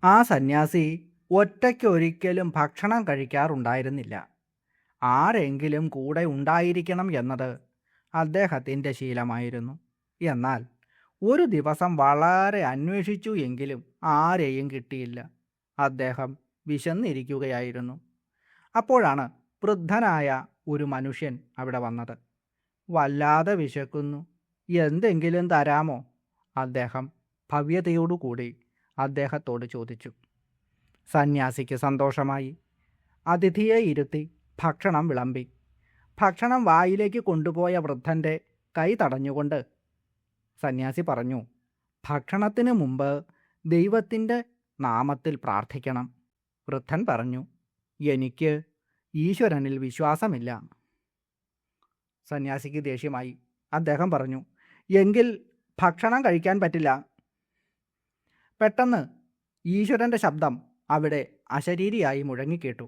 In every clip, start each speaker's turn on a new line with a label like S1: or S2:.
S1: ആ സന്യാസി ഒറ്റയ്ക്കൊരിക്കലും ഭക്ഷണം കഴിക്കാറുണ്ടായിരുന്നില്ല. ആരെങ്കിലും കൂടെ ഉണ്ടായിരിക്കണം എന്നത് അദ്ദേഹത്തിൻ്റെ ശീലമായിരുന്നു. എന്നാൽ ഒരു ദിവസം വളരെ അന്വേഷിച്ചു എങ്കിലും ആരെയും കിട്ടിയില്ല. അദ്ദേഹം വിശന്നിരിക്കുകയായിരുന്നു. അപ്പോഴാണ് വൃദ്ധനായ ഒരു മനുഷ്യൻ അവിടെ വന്നത്. വല്ലാതെ വിശക്കുന്നു, എന്തെങ്കിലും തരാമോ? അദ്ദേഹം ഭവ്യതയോടുകൂടി അദ്ദേഹത്തോട് ചോദിച്ചു. സന്യാസിക്ക് സന്തോഷമായി. അതിഥിയെ ഇരുത്തി ഭക്ഷണം വിളമ്പി. ഭക്ഷണം വായിലേക്ക് കൊണ്ടുപോയ വൃദ്ധൻ്റെ കൈ തടഞ്ഞുകൊണ്ട് സന്യാസി പറഞ്ഞു, ഭക്ഷണത്തിന് മുമ്പ് ദൈവത്തിൻ്റെ നാമത്തിൽ പ്രാർത്ഥിക്കണം. വൃദ്ധൻ പറഞ്ഞു, എനിക്ക് ഈശ്വരനിൽ വിശ്വാസമില്ല. സന്യാസിക്ക് ദേഷ്യമായി. അദ്ദേഹം പറഞ്ഞു, എങ്കിൽ ഭക്ഷണം കഴിക്കാൻ പറ്റില്ല. പെട്ടെന്ന് ഈശ്വരൻ്റെ ശബ്ദം അവിടെ അശരീരിയായി മുഴങ്ങിക്കേട്ടു.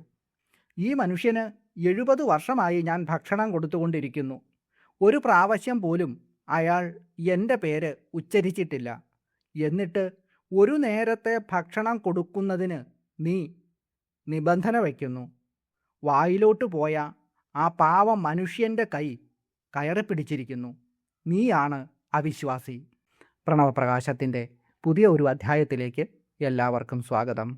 S1: ഈ മനുഷ്യന് 70 വർഷമായി ഞാൻ ഭക്ഷണം കൊടുത്തുകൊണ്ടിരിക്കുന്നു. ഒരു പ്രാവശ്യം പോലും അയാൾ എൻ്റെ പേര് ഉച്ചരിച്ചിട്ടില്ല. എന്നിട്ട് ഒരു നേരത്തെ ഭക്ഷണം കൊടുക്കുന്നതിന് നീ നിബന്ധന വയ്ക്കുന്നു. വായിലോട്ട് പോയ ആ പാവം മനുഷ്യൻ്റെ കൈ കയറി പിടിച്ചിരിക്കുന്നു. നീയാണ് അവിശ്വാസി. പ്രണവപ്രകാശത്തിൻ്റെ പുതിയ ഒരു അധ്യായത്തിലേക്ക് എല്ലാവർക്കും സ്വാഗതം.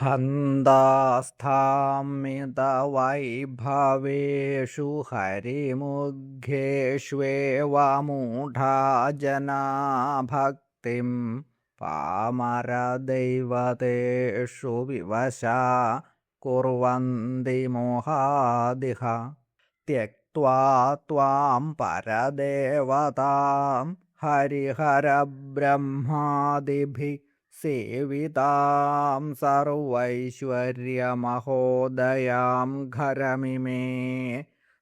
S1: ഹന്താസ്ഥാമിതവൈഭവേഷു ഹരിമുഖ്യേഷ്വേവ മൂഢാ ജനാ ഭക്തിം പാമരദൈവതേഷു വിവശാ കുർവന്തി മോഹാദിഹ ത്യക്ത്വാ ത്വാം പരദേവതാം ഹരിഹരബ്രഹ്മാദിഭിഃ സേവിതാം സർവൈശ്വര്യമഹോദയാം ഘരമിമേ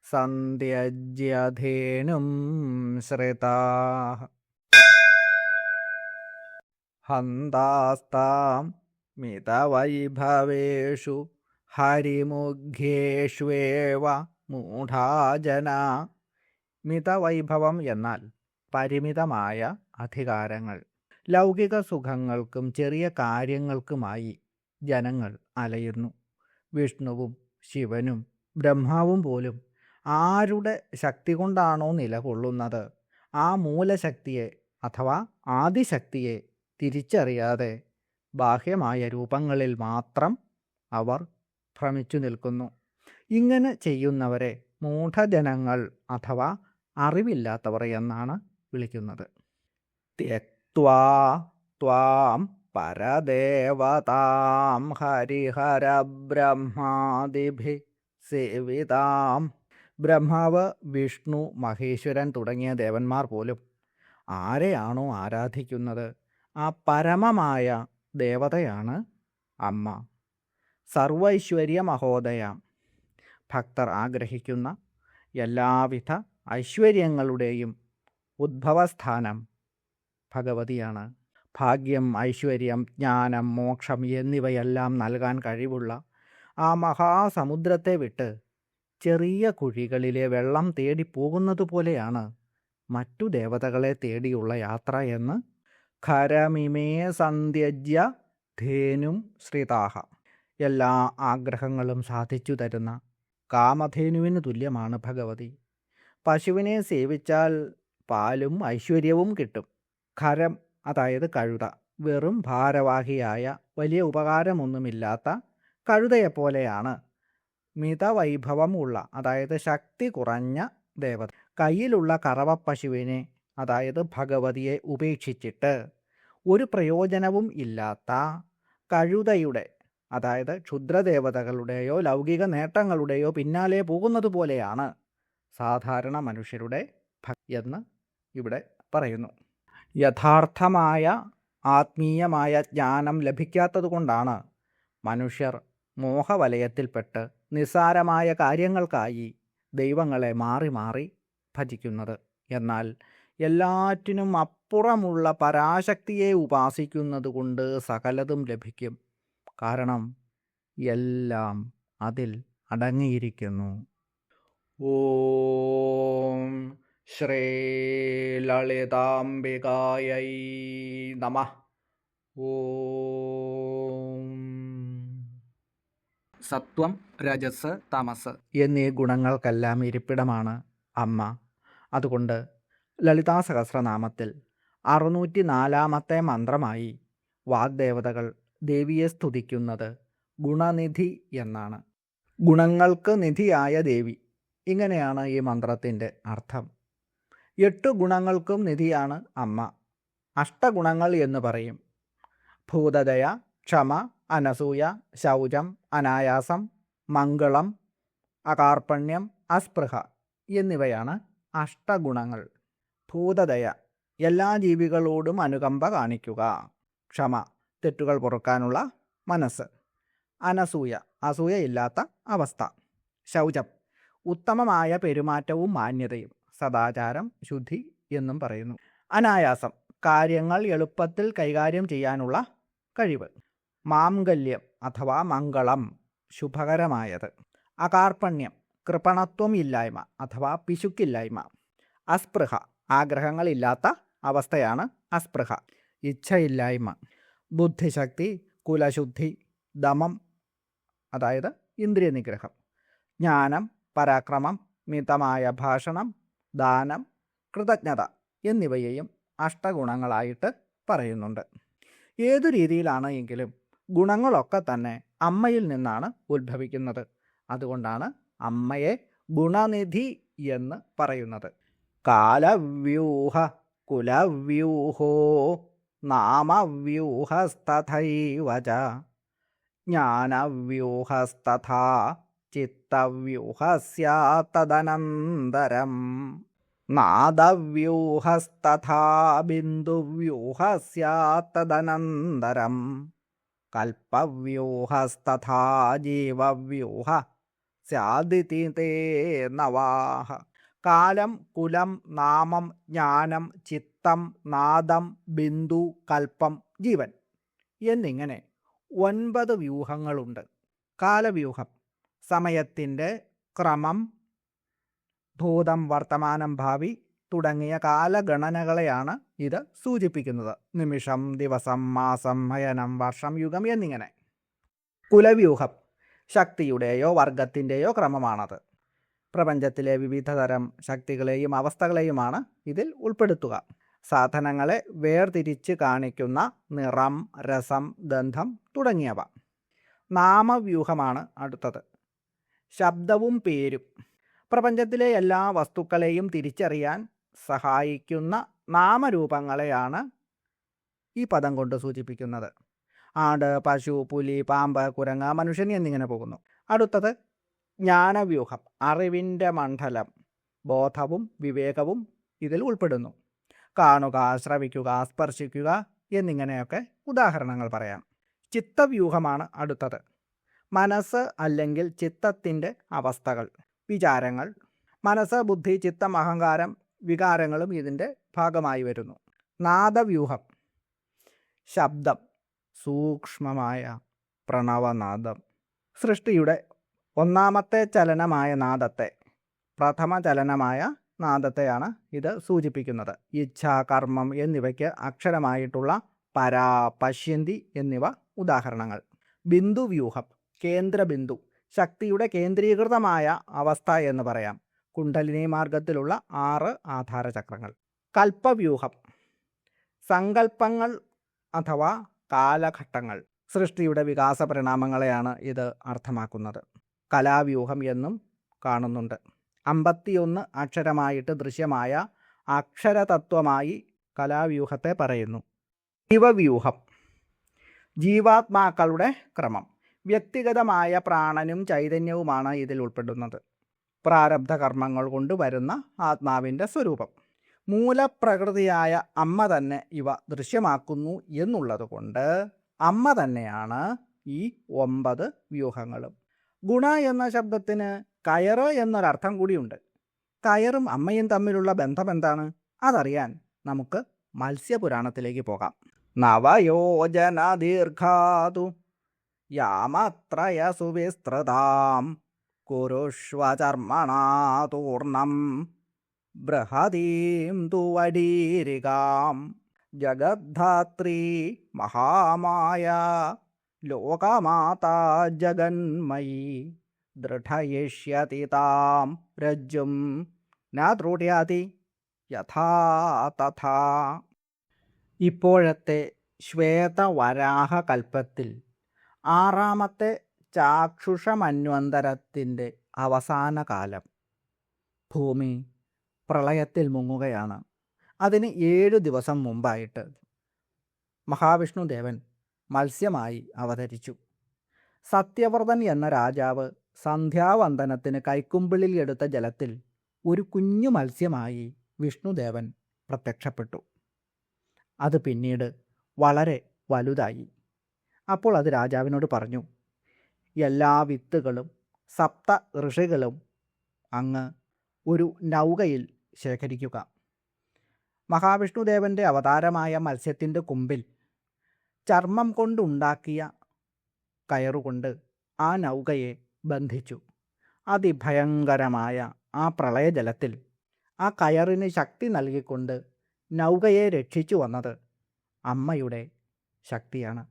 S1: സന്ത്യജ്യധേനും ശ്രിതാഃ. ഹന്താസ്താം മിതവൈഭവേഷു ഹരിമുഖ്യേഷ്വേവ മൂഢാജനാ. മിതവൈഭവം എന്നാൽ പരിമിതമായ അധികാരങ്ങൾ. ലൗകിക സുഖങ്ങൾക്കും ചെറിയ കാര്യങ്ങൾക്കുമായി ജനങ്ങൾ അലയുന്നു. വിഷ്ണുവും ശിവനും ബ്രഹ്മാവും പോലും ആരുടെ ശക്തി കൊണ്ടാണോ നിലകൊള്ളുന്നത്, ആ മൂലശക്തിയെ അഥവാ ആദിശക്തിയെ തിരിച്ചറിയാതെ ബാഹ്യമായ രൂപങ്ങളിൽ മാത്രം അവർ ഭ്രമിച്ചു നിൽക്കുന്നു. ഇങ്ങനെ ചെയ്യുന്നവരെ മൂഢജനങ്ങൾ അഥവാ അറിവില്ലാത്തവർ എന്നാണ് വിളിക്കുന്നത്. ത്യക്ത്വാ ത്വാം പരദേവതാം ഹരിഹരബ്രഹ്മാദിഭിഃ സേവിതാം. ബ്രഹ്മാവ്, വിഷ്ണു, മഹേശ്വരൻ തുടങ്ങിയ ദേവന്മാർ പോലും ആരെയാണോ ആരാധിക്കുന്നത്, ആ പരമമായ ദേവതയാണ് അമ്മ. സർവൈശ്വര്യ മഹോദയാം. ഭക്തർ ആഗ്രഹിക്കുന്ന എല്ലാവിധ ഐശ്വര്യങ്ങളുടെയും ഉദ്ഭവസ്ഥാനം ഭഗവതിയാണ്. ഭാഗ്യം, ഐശ്വര്യം, ജ്ഞാനം, മോക്ഷം എന്നിവയെല്ലാം നൽകാൻ കഴിവുള്ള ആ മഹാസമുദ്രത്തെ വിട്ട് ചെറിയ കുഴികളിലെ വെള്ളം തേടി പോകുന്നത് പോലെയാണ് മറ്റു ദേവതകളെ തേടിയുള്ള യാത്ര എന്ന് ഖരമിമേ സന്ത്യജ്യ ധേനും ശ്രിതാഹ. എല്ലാ ആഗ്രഹങ്ങളും സാധിച്ചു തരുന്ന കാമധേനുവിന് തുല്യമാണ് ഭഗവതി. പശുവിനെ സേവിച്ചാൽ പാലും ഐശ്വര്യവും കിട്ടും. ഖരം അതായത് കഴുത, വെറും ഭാരവാഹിയായ വലിയ ഉപകാരമൊന്നുമില്ലാത്ത കഴുതയെപ്പോലെയാണ് മിതവൈഭവം ഉള്ള, അതായത് ശക്തി കുറഞ്ഞ ദേവത. കയ്യിലുള്ള കറവപ്പശുവിനെ, അതായത് ഭഗവതിയെ ഉപേക്ഷിച്ചിട്ട് ഒരു പ്രയോജനവും ഇല്ലാത്ത കഴുതയുടെ, അതായത് ക്ഷുദ്രദേവതകളുടെയോ ലൗകിക നേട്ടങ്ങളുടെയോ പിന്നാലെ പോകുന്നത് പോലെയാണ് സാധാരണ മനുഷ്യരുടെ ഭക്തി എന്ന് ഇവിടെ പറയുന്നു. യഥാർത്ഥമായ ആത്മീയമായ ജ്ഞാനം ലഭിക്കാത്തതുകൊണ്ടാണ് മനുഷ്യർ മോഹവലയത്തിൽപ്പെട്ട് നിസ്സാരമായ കാര്യങ്ങൾക്കായി ദൈവങ്ങളെ മാറി മാറി ഭജിക്കുന്നത്. എന്നാൽ എല്ലാറ്റിനും അപ്പുറമുള്ള പരാശക്തിയെ ഉപാസിക്കുന്നത് കൊണ്ട് സകലതും ലഭിക്കും. കാരണം എല്ലാം അതിൽ അടങ്ങിയിരിക്കുന്നു. ഓം ശ്രീ ലളിതാംബികായൈ നമഃ. ഓം. സത്വം, രജസ്, തമസ് എന്നീ ഗുണങ്ങൾക്കെല്ലാം ഇരിപ്പിടമാണ് അമ്മ. അതുകൊണ്ട് ലളിതാ സഹസ്രനാമത്തിൽ 604 മന്ത്രമായി വാഗ്ദേവതകൾ ദേവിയെ സ്തുതിക്കുന്നത് ഗുണനിധി എന്നാണ്. ഗുണങ്ങൾക്ക് നിധിയായ ദേവി, ഇങ്ങനെയാണ് ഈ മന്ത്രത്തിൻ്റെ അർത്ഥം. 8 ഗുണങ്ങൾക്കും നിധിയാണ് അമ്മ. അഷ്ടഗുണങ്ങൾ എന്ന് പറയും. ഭൂതദയ, ക്ഷമ, അനസൂയ, ശൗചം, അനായാസം, മംഗളം, അകാർപ്പണ്യം, അസ്പൃഹ എന്നിവയാണ് അഷ്ടഗുണങ്ങൾ. ഭൂതദയ, എല്ലാ ജീവികളോടും അനുകമ്പ കാണിക്കുക. ക്ഷമ, തെറ്റുകൾ പൊറുക്കാനുള്ള മനസ്സ്. അനസൂയ, അസൂയയില്ലാത്ത അവസ്ഥ. ശൗചം, ഉത്തമമായ പെരുമാറ്റവും മാന്യതയും. സദാചാരം, ശുദ്ധി എന്നും പറയുന്നു. അനായാസം, കാര്യങ്ങൾ എളുപ്പത്തിൽ കൈകാര്യം ചെയ്യാനുള്ള കഴിവ്. മാംഗല്യം അഥവാ മംഗളം, ശുഭകരമായത്. അകാർപ്പണ്യം, കൃപണത്വം ഇല്ലായ്മ അഥവാ പിശുക്കില്ലായ്മ. അസ്പൃഹ, ആഗ്രഹങ്ങളില്ലാത്ത അവസ്ഥയാണ് അസ്പൃഹ, ഇച്ഛയില്ലായ്മ. ബുദ്ധിശക്തി, കുലശുദ്ധി, ദമം അതായത് ഇന്ദ്രിയ നിഗ്രഹം. ജ്ഞാനം, പരാക്രമം, മിതമായ ഭാഷണം, ദാനം, കൃതജ്ഞത എന്നിവയെയും അഷ്ടഗുണങ്ങളായിട്ട് പറയുന്നുണ്ട്. ഏതു രീതിയിലാണ് എങ്കിലും ഗുണങ്ങളൊക്കെ തന്നെ അമ്മയിൽ നിന്നാണ് ഉത്ഭവിക്കുന്നത്. അതുകൊണ്ടാണ് അമ്മയെ ഗുണനിധി എന്ന് പറയുന്നത്. കാലവ്യൂഹ കുലവ്യൂഹോ നാമവ്യൂഹസ്തഥൈവ ച ജ്ഞാനവ്യൂഹസ്തഥാ ചിത്തവ്യൂഹസ്യാത്തദനന്തരം നാദവ്യൂഹസ്തഥാ ബിന്ദുവ്യൂഹസ്യാത്തദനന്തരം കൽപ്പവ്യൂഹസ്തഥാ ജീവവ്യൂഹ സ്യാദിതി തേ നവാഹ. കാലം, കുലം, നാമം, ജ്ഞാനം, ചിത്തം, നാദം, ബിന്ദു, കൽപ്പം, ജീവൻ എന്നിങ്ങനെ 9 വ്യൂഹങ്ങളുണ്ട്. കാലവ്യൂഹം സമയത്തിൻ്റെ ക്രമം, ഭൂതം, വർത്തമാനം, ഭാവി തുടങ്ങിയ കാലഗണനകളെയാണ് ഇത് സൂചിപ്പിക്കുന്നത്. നിമിഷം, ദിവസം, മാസം, അയനം, വർഷം, യുഗം എന്നിങ്ങനെ. കുലവ്യൂഹം ശക്തിയുടെയോ വർഗത്തിൻ്റെയോ ക്രമമാണത്. പ്രപഞ്ചത്തിലെ വിവിധതരം ശക്തികളെയും അവസ്ഥകളെയുമാണ് ഇതിൽ ഉൾപ്പെടുത്തുക. സാധനങ്ങളെ വേർതിരിച്ച് കാണിക്കുന്ന നിറം, രസം, ഗന്ധം തുടങ്ങിയവ. നാമവ്യൂഹമാണ് അടുത്തത്. ശബ്ദവും പേരും. പ്രപഞ്ചത്തിലെ എല്ലാ വസ്തുക്കളെയും തിരിച്ചറിയാൻ സഹായിക്കുന്ന നാമരൂപങ്ങളെയാണ് ഈ പദം കൊണ്ട് സൂചിപ്പിക്കുന്നത്. ആട്, പശു, പുലി, പാമ്പ്, കുരങ്ങ്, മനുഷ്യൻ എന്നിങ്ങനെ പോകുന്നു. അടുത്തത് ജ്ഞാനവ്യൂഹം. അറിവിൻ്റെ മണ്ഡലം, ബോധവും വിവേകവും ഇതിൽ ഉൾപ്പെടുന്നു. കാണുക, ശ്രവിക്കുക, സ്പർശിക്കുക എന്നിങ്ങനെയൊക്കെ ഉദാഹരണങ്ങൾ പറയാം. ചിത്തവ്യൂഹമാണ് അടുത്തത്. മനസ്സ് അല്ലെങ്കിൽ ചിത്തത്തിൻ്റെ അവസ്ഥകൾ, വിചാരങ്ങൾ. മനസ്സ്, ബുദ്ധി, ചിത്തം, അഹങ്കാരം, വികാരങ്ങളും ഇതിൻ്റെ ഭാഗമായി വരുന്നു. നാദവ്യൂഹം ശബ്ദം, സൂക്ഷ്മമായ പ്രണവനാദം. സൃഷ്ടിയുടെ ഒന്നാമത്തെ ചലനമായ നാദത്തെ, പ്രഥമ ചലനമായ നാദത്തെയാണ് ഇത് സൂചിപ്പിക്കുന്നത്. ഇച്ഛ, കർമ്മം എന്നിവയ്ക്ക് അക്ഷരമായിട്ടുള്ള പരാ, പശ്യന്തി എന്നിവ ഉദാഹരണങ്ങൾ. ബിന്ദുവ്യൂഹം കേന്ദ്രബിന്ദു, ശക്തിയുടെ കേന്ദ്രീകൃതമായ അവസ്ഥ എന്ന് പറയാം. കുണ്ഡലിനി മാർഗത്തിലുള്ള 6 ആധാരചക്രങ്ങൾ. കൽപ്പവ്യൂഹം സങ്കല്പങ്ങൾ അഥവാ കാലഘട്ടങ്ങൾ. സൃഷ്ടിയുടെ വികാസ പരിണാമങ്ങളെയാണ് ഇത് അർത്ഥമാക്കുന്നത്. കലാവ്യൂഹം എന്നും കാണുന്നുണ്ട്. 51 അക്ഷരമായിട്ട് ദൃശ്യമായ അക്ഷരതത്വമായി കലാവ്യൂഹത്തെ പറയുന്നു. ജീവവ്യൂഹം ജീവാത്മാക്കളുടെ ക്രമം. വ്യക്തിഗതമായ പ്രാണനും ചൈതന്യവുമാണ് ഇതിൽ ഉൾപ്പെടുന്നത്. പ്രാരബ്ധ കർമ്മങ്ങൾ കൊണ്ട് വരുന്ന ആത്മാവിൻ്റെ സ്വരൂപം. മൂലപ്രകൃതിയായ അമ്മ തന്നെ ഇവ ദൃശ്യമാക്കുന്നു എന്നുള്ളതുകൊണ്ട് അമ്മ തന്നെയാണ് ഈ 9 വ്യൂഹങ്ങളും. ഗുണ എന്ന ശബ്ദത്തിന് കയറ് എന്നൊരർത്ഥം കൂടിയുണ്ട്. കയറും അമ്മയും തമ്മിലുള്ള ബന്ധം എന്താണ്? അതറിയാൻ നമുക്ക് മത്സ്യപുരാണത്തിലേക്ക് പോകാം. നവയോജന ദീർഘാതു യാമത്രയ സുവിസ്തൃതാം കുരുഷ്വ ചർമ്മണാതൂർണം ബൃഹതീം തുവടീരികാം ജഗദ്ധാത്രീ മഹാമായ ലോകമാതാ ജഗന്മയി ദൃഢയിഷ്യതി താം രജ്ജും ന ത്രുട്യതി യഥാ തഥാ. ഇപ്പോഴത്തെ ശ്വേതവരാഹ കൽപ്പത്തിൽ ആറാമത്തെ ചാക്ഷുഷമന്വന്തരത്തിൻ്റെ അവസാന കാലം. ഭൂമി പ്രളയത്തിൽ മുങ്ങുകയാണ്. അതിന് 7 ദിവസം മുമ്പായിട്ട് മഹാവിഷ്ണുദേവൻ മത്സ്യമായി അവതരിച്ചു. സത്യവ്രതൻ എന്ന രാജാവ് സന്ധ്യാവന്ദനത്തിന് കൈക്കുമ്പിളിൽ എടുത്ത ജലത്തിൽ ഒരു കുഞ്ഞു മത്സ്യമായി വിഷ്ണുദേവൻ പ്രത്യക്ഷപ്പെട്ടു. അത് പിന്നീട് വളരെ വലുതായി. അപ്പോൾ അത് രാജാവിനോട് പറഞ്ഞു, എല്ലാ വിത്തുകളും സപ്ത ഋഷികളും അങ്ങ് ഒരു നൗകയിൽ ശേഖരിക്കുക. മഹാവിഷ്ണുദേവൻ്റെ അവതാരമായ മത്സ്യത്തിൻ്റെ കുമ്പിൽ ചർമ്മം കൊണ്ടുണ്ടാക്കിയ കയറുകൊണ്ട് ആ നൗകയെ ബന്ധിച്ചു. അതിഭയങ്കരമായ ആ പ്രളയജലത്തിൽ ആ കയറിന് ശക്തി നൽകിക്കൊണ്ട് നൗകയെ രക്ഷിച്ചു വന്നത് അമ്മയുടെ ശക്തിയാണ്.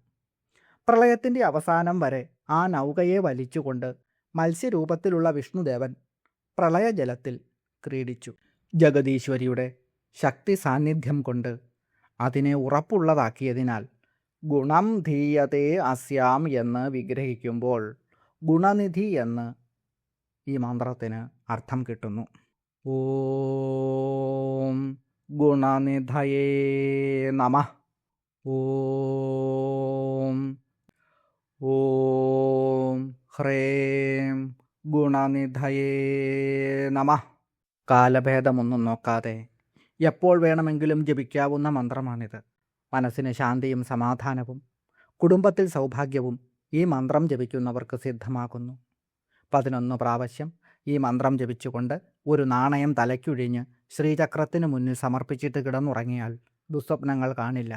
S1: പ്രളയത്തിൻ്റെ അവസാനം വരെ ആ നൗകയെ വലിച്ചുകൊണ്ട് മത്സ്യരൂപത്തിലുള്ള വിഷ്ണുദേവൻ പ്രളയജലത്തിൽ ക്രീഡിച്ചു. ജഗദീശ്വരിയുടെ ശക്തി സാന്നിധ്യം കൊണ്ട് അതിനെ ഉറപ്പുള്ളതാക്കിയതിനാൽ ഗുണം ധീയതേ അസ്യാം എന്ന് വിഗ്രഹിക്കുമ്പോൾ ഗുണനിധി എന്ന് ഈ മന്ത്രത്തിന് അർത്ഥം കിട്ടുന്നു. ഓം ഗുണനിധയേ നമഃ. ഓം ഓം ഹ്രേം ഗുണനിധയേ നമഃ. കാലഭേദമൊന്നും നോക്കാതെ എപ്പോൾ വേണമെങ്കിലും ജപിക്കാവുന്ന മന്ത്രമാണിത്. മനസ്സിന് ശാന്തിയും സമാധാനവും കുടുംബത്തിൽ സൗഭാഗ്യവും ഈ മന്ത്രം ജപിക്കുന്നവർക്ക് സിദ്ധമാകുന്നു. 11 പ്രാവശ്യം ഈ മന്ത്രം ജപിച്ചുകൊണ്ട് ഒരു നാണയം തലയ്ക്കുഴിഞ്ഞ് ശ്രീചക്രത്തിന് മുന്നിൽ സമർപ്പിച്ചിട്ട് കിടന്നുറങ്ങിയാൽ ദുസ്വപ്നങ്ങൾ കാണില്ല.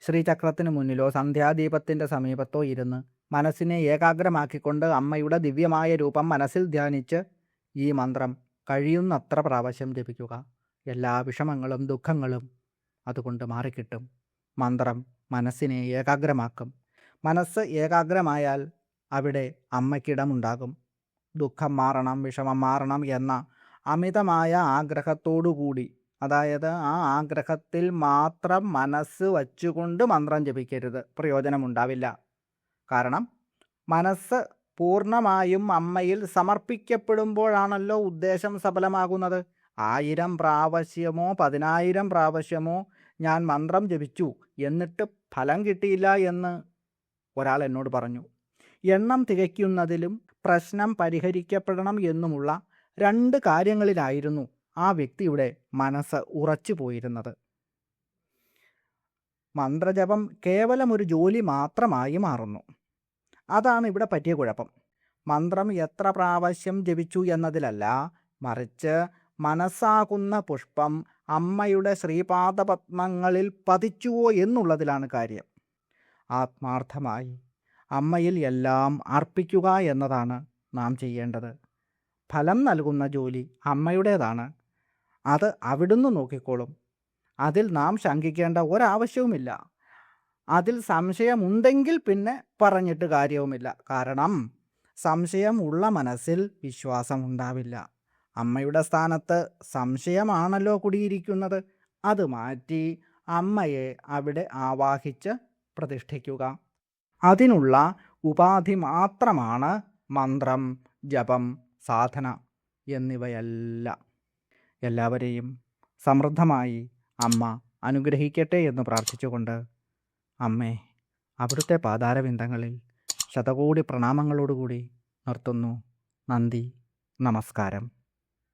S1: ശ്രീചക്രത്തിന് മുന്നിലോ സന്ധ്യാദീപത്തിൻ്റെ സമീപത്തോ ഇരുന്ന് മനസ്സിനെ ഏകാഗ്രമാക്കിക്കൊണ്ട് അമ്മയുടെ ദിവ്യമായ രൂപം മനസ്സിൽ ധ്യാനിച്ച് ഈ മന്ത്രം കഴിയുന്നത്ര പ്രാവശ്യം ജപിക്കുക. എല്ലാ വിഷമങ്ങളും ദുഃഖങ്ങളും അതുകൊണ്ട് മാറിക്കിട്ടും. മന്ത്രം മനസ്സിനെ ഏകാഗ്രമാക്കും. മനസ്സ് ഏകാഗ്രമായാൽ അവിടെ അമ്മയ്ക്കിടമുണ്ടാകും. ദുഃഖം മാറണം, വിഷമം മാറണം എന്ന അമിതമായ ആഗ്രഹത്തോടുകൂടി, അതായത് ആ ആഗ്രഹത്തിൽ മാത്രം മനസ്സ് വച്ചുകൊണ്ട് മന്ത്രം ജപിക്കരുത്, പ്രയോജനമുണ്ടാവില്ല. കാരണം മനസ്സ് പൂർണ്ണമായും അമ്മയിൽ സമർപ്പിക്കപ്പെടുമ്പോഴാണല്ലോ ഉദ്ദേശം സഫലമാകുന്നത്. 1000 പ്രാവശ്യമോ 10,000 പ്രാവശ്യമോ ഞാൻ മന്ത്രം ജപിച്ചു എന്നിട്ട് ഫലം കിട്ടിയില്ല എന്ന് ഒരാൾ എന്നോട് പറഞ്ഞു. എണ്ണം തികയ്ക്കുന്നതിലും പ്രശ്നം പരിഹരിക്കപ്പെടണം എന്നുമുള്ള 2 കാര്യങ്ങളിലായിരുന്നു ആ വ്യക്തിയുടെ മനസ്സ് ഉറച്ചു പോയിരുന്നത്. മന്ത്രജപം കേവലം ഒരു ജോലി മാത്രമായി മാറുന്നു. അതാണ് ഇവിടെ പറ്റിയ കുഴപ്പം. മന്ത്രം എത്ര പ്രാവശ്യം ജപിച്ചു എന്നതിലല്ല, മറിച്ച് മനസ്സാകുന്ന പുഷ്പം അമ്മയുടെ ശ്രീപാദപത്മങ്ങളിൽ പതിച്ചുവോ എന്നുള്ളതിലാണ് കാര്യം. ആത്മാർത്ഥമായി അമ്മയിൽ എല്ലാം അർപ്പിക്കുക എന്നതാണ് നാം ചെയ്യേണ്ടത്. ഫലം നൽകുന്ന ജോലി അമ്മയുടേതാണ്. അത് അവിടുന്ന് നോക്കിക്കോളും. അതിൽ നാം ശങ്കിക്കേണ്ട ഒരാവശ്യവുമില്ല. അതിൽ സംശയമുണ്ടെങ്കിൽ പിന്നെ പറഞ്ഞിട്ട് കാര്യവുമില്ല. കാരണം സംശയമുള്ള മനസ്സിൽ വിശ്വാസമുണ്ടാവില്ല. അമ്മയുടെ സ്ഥാനത്ത് സംശയമാണല്ലോ കുടിയിരിക്കുന്നത്. അത് മാറ്റി അമ്മയെ അവിടെ ആവാഹിച്ച് പ്രതിഷ്ഠിക്കുക. അതിനുള്ള ഉപാധി മാത്രമാണ് മന്ത്രം, ജപം, സാധന എന്നിവയെല്ലാം. എല്ലാവരെയും സമൃദ്ധമായി അമ്മ അനുഗ്രഹിക്കട്ടെ എന്ന് പ്രാർത്ഥിച്ചുകൊണ്ട് അമ്മേ, അവിടുത്തെ പാതാരവിന്ദങ്ങളിൽ ശതകോടി പ്രണാമങ്ങളോടുകൂടി നിർത്തുന്നു. നന്ദി, നമസ്കാരം.